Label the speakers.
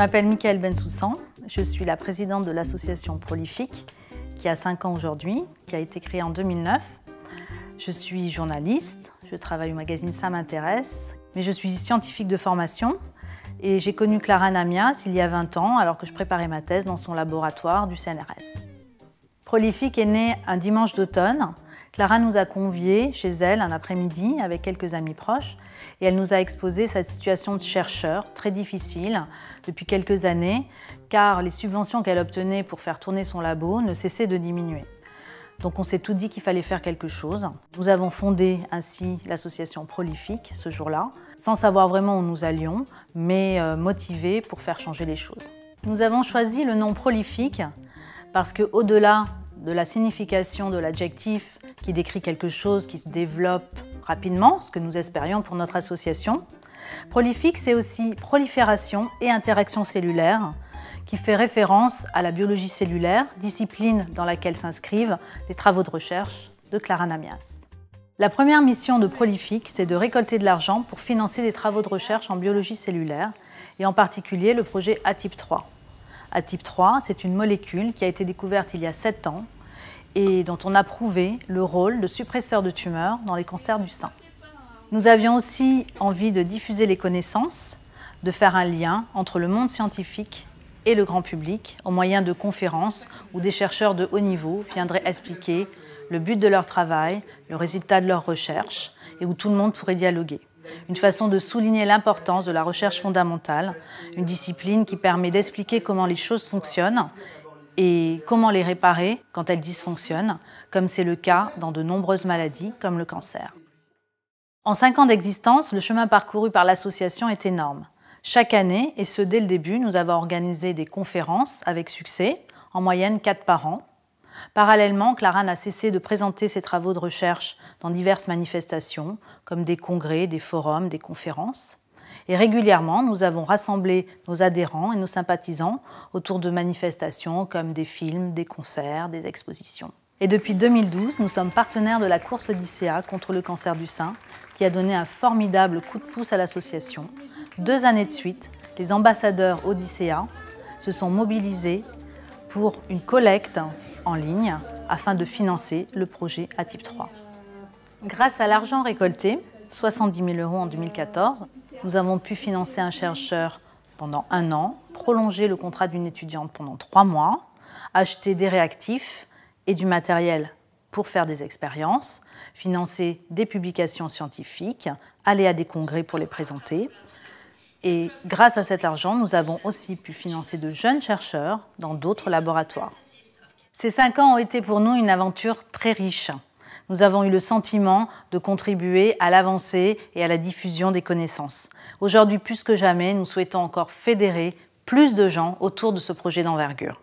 Speaker 1: m'appelle Michaëlle Bensoussan, je suis la présidente de l'association Prolifique, qui a 5 ans aujourd'hui, qui a été créée en 2009. Je suis journaliste, je travaille au magazine Ça m'intéresse, mais je suis scientifique de formation et j'ai connu Clara Namias il y a 20 ans alors que je préparais ma thèse dans son laboratoire du CNRS. Prolifique est née un dimanche d'automne. Clara nous a conviés chez elle un après-midi avec quelques amis proches et elle nous a exposé sa situation de chercheur très difficile depuis quelques années car les subventions qu'elle obtenait pour faire tourner son labo ne cessaient de diminuer. Donc on s'est tout dit qu'il fallait faire quelque chose. Nous avons fondé ainsi l'association Prolifique ce jour-là, sans savoir vraiment où nous allions, mais motivés pour faire changer les choses. Nous avons choisi le nom Prolifique parce qu'au-delà de la signification de l'adjectif qui décrit quelque chose qui se développe rapidement, ce que nous espérions pour notre association, prolifique c'est aussi prolifération et interaction cellulaire, qui fait référence à la biologie cellulaire, discipline dans laquelle s'inscrivent les travaux de recherche de Clara Namias. La première mission de Prolifique, c'est de récolter de l'argent pour financer des travaux de recherche en biologie cellulaire, et en particulier le projet ATIP3. ATIP3, c'est une molécule qui a été découverte il y a 7 ans et dont on a prouvé le rôle de suppresseur de tumeurs dans les cancers du sein. Nous avions aussi envie de diffuser les connaissances, de faire un lien entre le monde scientifique et le grand public au moyen de conférences où des chercheurs de haut niveau viendraient expliquer le but de leur travail, le résultat de leur recherche et où tout le monde pourrait dialoguer. Une façon de souligner l'importance de la recherche fondamentale, une discipline qui permet d'expliquer comment les choses fonctionnent et comment les réparer quand elles dysfonctionnent, comme c'est le cas dans de nombreuses maladies comme le cancer. En 5 ans d'existence, le chemin parcouru par l'association est énorme. Chaque année, et ce dès le début, nous avons organisé des conférences avec succès, en moyenne 4 par an. Parallèlement, Clara n'a cessé de présenter ses travaux de recherche dans diverses manifestations, comme des congrès, des forums, des conférences. Et régulièrement, nous avons rassemblé nos adhérents et nos sympathisants autour de manifestations comme des films, des concerts, des expositions. Et depuis 2012, nous sommes partenaires de la course Odyssea contre le cancer du sein, ce qui a donné un formidable coup de pouce à l'association. 2 années de suite, les ambassadeurs Odyssea se sont mobilisés pour une collecte en ligne afin de financer le projet ATIP3. Grâce à l'argent récolté, 70 000 € en 2014, nous avons pu financer un chercheur pendant 1 an, prolonger le contrat d'une étudiante pendant 3 mois, acheter des réactifs et du matériel pour faire des expériences, financer des publications scientifiques, aller à des congrès pour les présenter. Et grâce à cet argent, nous avons aussi pu financer de jeunes chercheurs dans d'autres laboratoires. Ces 5 ans ont été pour nous une aventure très riche. Nous avons eu le sentiment de contribuer à l'avancée et à la diffusion des connaissances. Aujourd'hui, plus que jamais, nous souhaitons encore fédérer plus de gens autour de ce projet d'envergure.